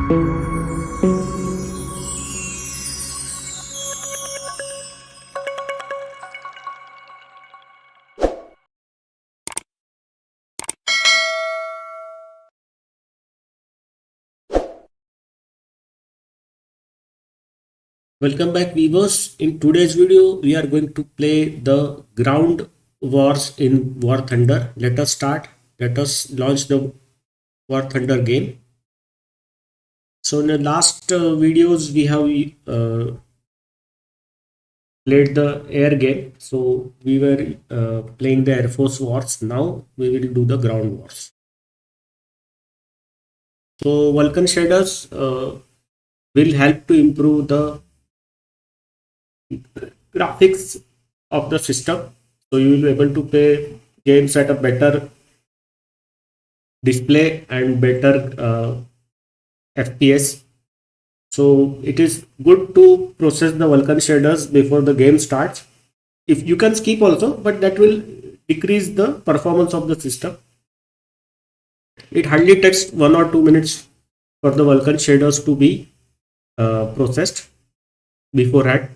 Welcome back viewers. In today's video, we are going to play the ground wars in War Thunder. Let us start. Let us launch the War Thunder game. So in the last videos, we have played the air game. So we were playing the Air Force wars. Now we will do the ground wars. So Vulcan shaders will help to improve the graphics of the system, so you will be able to play games at a better display and better FPS. So it is good to process the Vulkan shaders before the game starts. If you can skip also, but that will decrease the performance of the system. It hardly takes 1 or 2 minutes for the Vulkan shaders to be processed beforehand.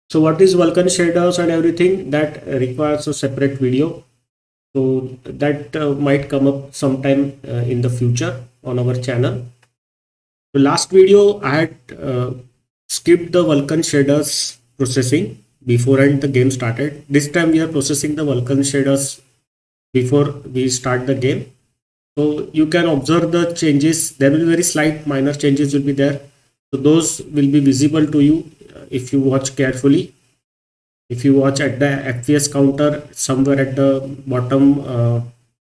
So what is Vulkan shaders and everything, that requires a separate video. So that might come up sometime in the future on our channel. The last video I had skipped the Vulkan shaders processing beforehand the game started. This time we are processing the Vulkan shaders before we start the game. So you can observe the changes. There will be very slight minor changes will be there. So those will be visible to you if you watch carefully. If you watch at the FPS counter somewhere at the bottom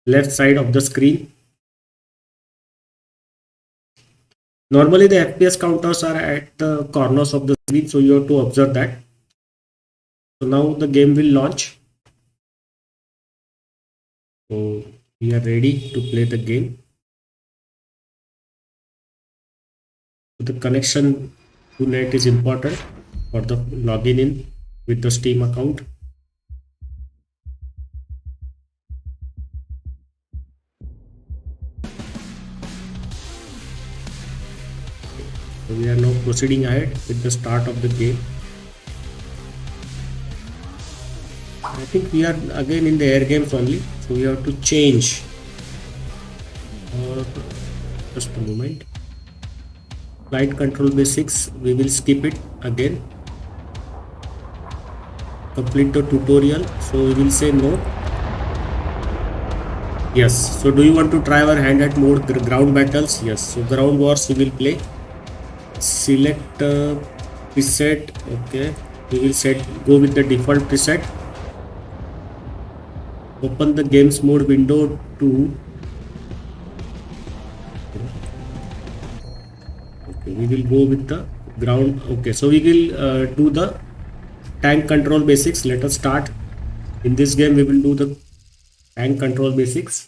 left side of the screen. Normally the FPS counters are at the corners of the screen, so you have to observe that. So now the game will launch. So we are ready to play the game. So the connection to net is important for the login in with the Steam account. So we are now proceeding ahead with the start of the game. I think we are again in the air games only, so we have to change. Just a moment. Flight control basics, we will skip it again. Complete the tutorial, so we will say no. Yes. So do you want to try our hand at mode ground battles? Yes. So ground wars we will play. Select preset. Okay, we will go with the default preset. Open the games mode window to we will go with the ground. Okay, so we will do the tank control basics. Let us start. In this game we will do the tank control basics.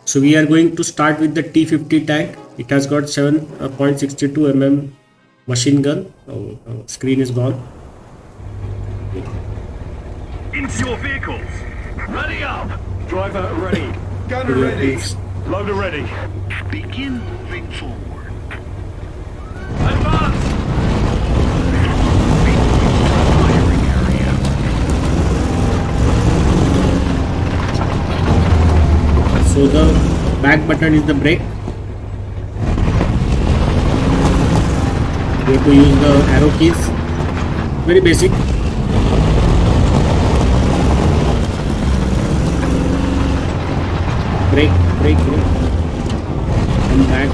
So we are going to start with the T-50 tank. It has got 7.62 mm machine gun. Screen is gone. Into your vehicles. Ready up. Driver ready. Gunner ready. Loader ready. Begin moving forward. Advance. Firing area. So the back button is the brake. We have to use the arrow keys. Very basic. Brake. And back.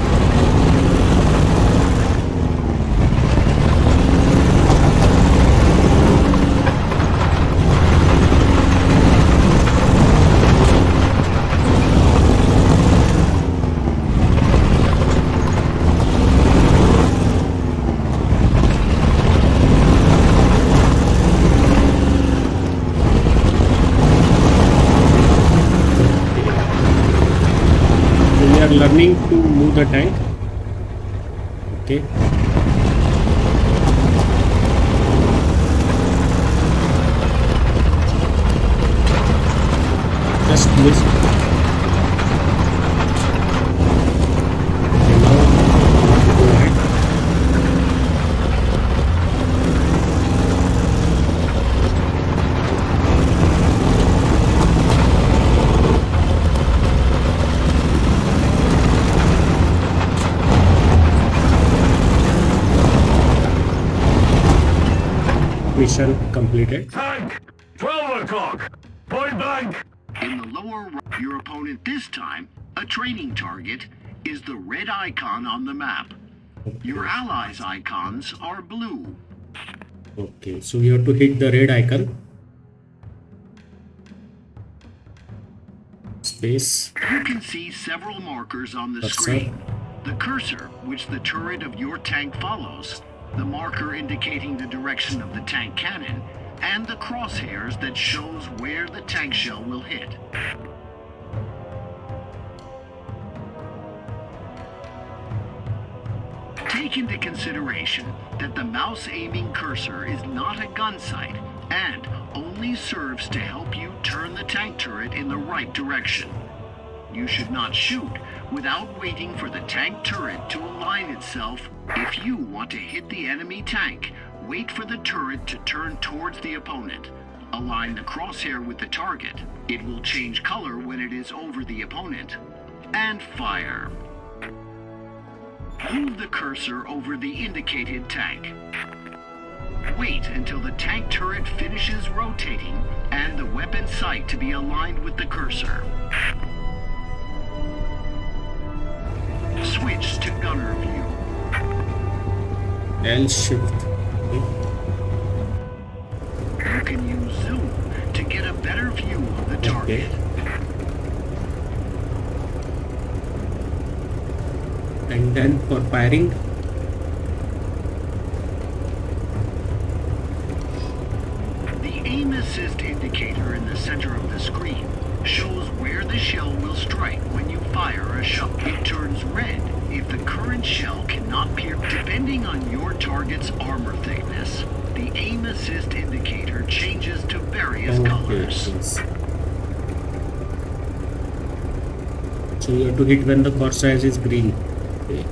Learning to move the tank. Okay. Just miss. mission completed. Tank! 12 o'clock! Point blank! In the lower right, your opponent this time, a training target, is the red icon on the map. Your allies' icons are blue. Okay, so you have to hit the red icon. Space. You can see several markers on the Cursor. screen. The cursor, which the turret of your tank follows, the marker indicating the direction of the tank cannon, and the crosshairs that shows where the tank shell will hit. Take into consideration that the mouse aiming cursor is not a gun sight and only serves to help you turn the tank turret in the right direction. You should not shoot without waiting for the tank turret to align itself. If you want to hit the enemy tank, wait for the turret to turn towards the opponent. Align the crosshair with the target. It will change color when it is over the opponent. And fire. Move the cursor over the indicated tank. Wait until the tank turret finishes rotating and the weapon sight to be aligned with the cursor. Switch to gunner view. L shift. You can use zoom to get a better view of the target. And then for firing, The aim assist indicator in the center of the screen shows where the shell will strike when you fire a shot. It turns red if the current shell cannot pierce. Depending on your target's armor thickness, the aim assist indicator changes to various colors. yes. So you have to hit when the core size is green. Okay.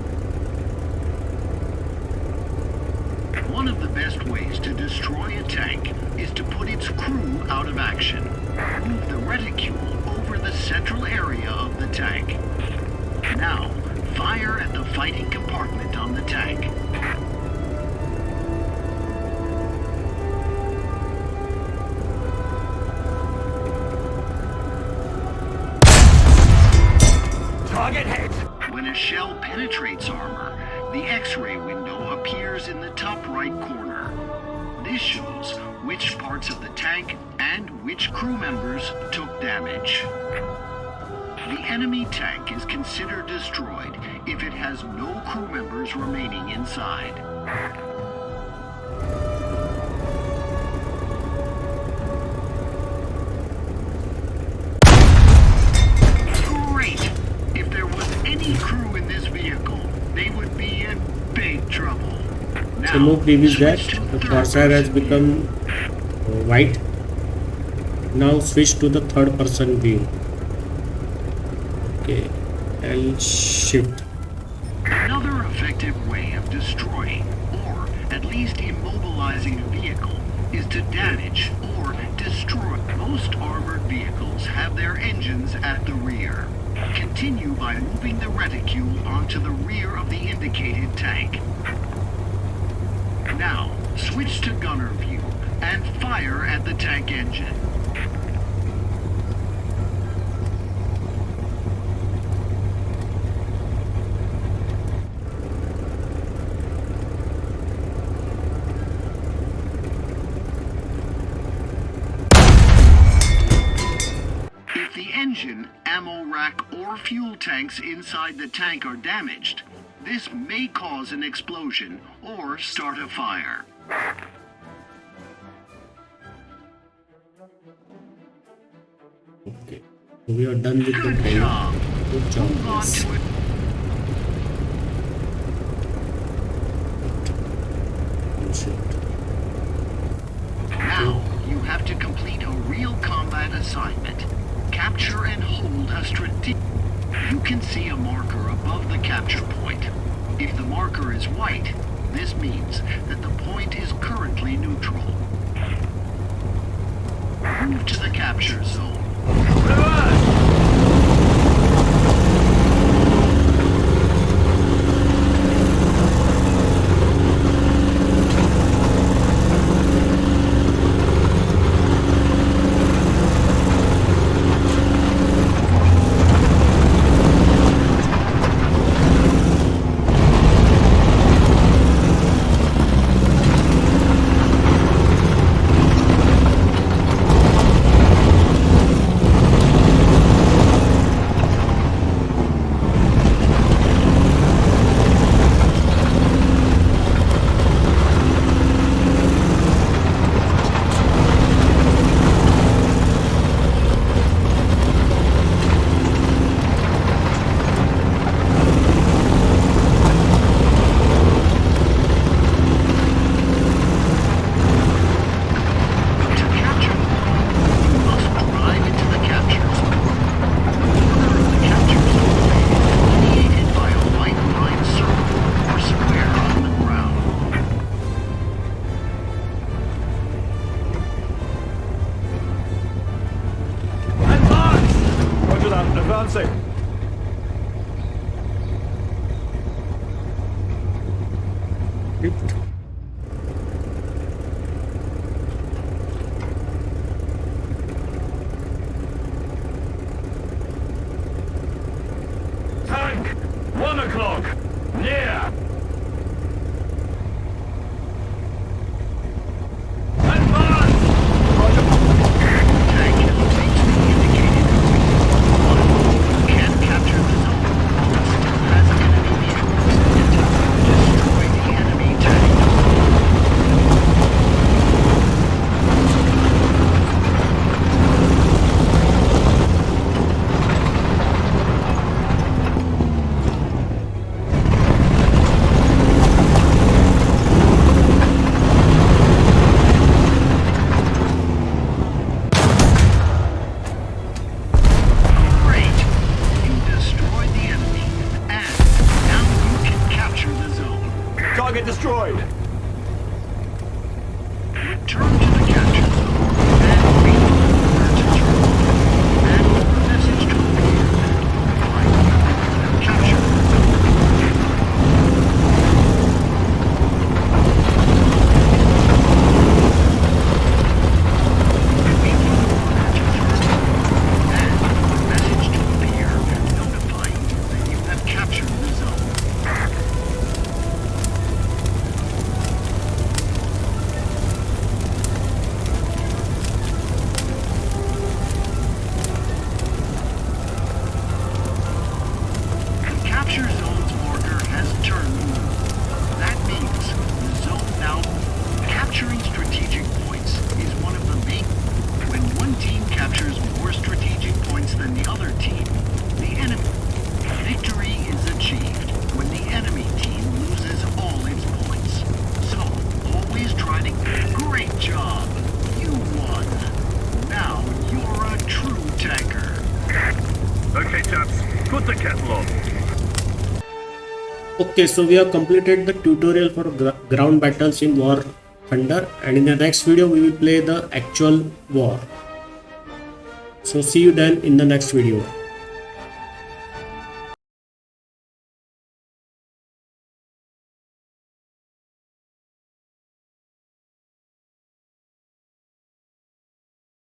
One of the best ways to destroy a tank is to put its crew out of action. Move the reticule over the central area of the tank. Now, fire at the fighting compartment on the tank. Target hit! When a shell penetrates armor, the X-ray window appears in the top right corner. This shows which parts of the tank and which crew members took damage. The enemy tank is considered destroyed if it has no crew members remaining inside. Great! If there was any crew in this vehicle, they would be in big trouble. So no previous that switch to the third cursor has person. become white. Now switch to the third person view. Okay, L shift. Another effective way of destroying, or at least immobilizing a vehicle, is to damage or destroy. Most armored vehicles have their engines at the rear. Continue by moving the reticule onto the rear of the indicated tank. Now, switch to gunner view and fire at the tank engine. If the engine, ammo rack, or fuel tanks inside the tank are damaged, this may cause an explosion or start a fire. Okay, so we are done with the Good training. job. Good job, Move on guys. to it. Shift. Now, you have to complete a real combat assignment. Capture and hold a strategic. You can see a marker above the capture point. If the marker is white, this means that the point is currently neutral. Move to the capture zone. Advancing. Tank! 1 o'clock! Near! Advance! Tank has reached the indicated point. Can't capture the zone. Still has enemy vehicles. Destroy the enemy tank. Great! You destroyed the enemy, and now you can capture the zone. Target destroyed. Return to the capture zone and reload where to turn. And for the message to appear. Fine. Capture the zone. Reload where to turn. And for the message to appear, notifying you that you have captured the zone. The capture zone's marker has turned blue. That means the zone now capturing strategic points is one of the main. When one team captures more strategic points than the other team, the enemy victory is achieved when the enemy team loses all its points. So always try to. Great job! You won. Now you're a true tanker. Okay, chaps, put the kettle on. Okay, so we have completed the tutorial for ground battles in War Thunder, and in the next video we will play the actual war. So see you then in the next video.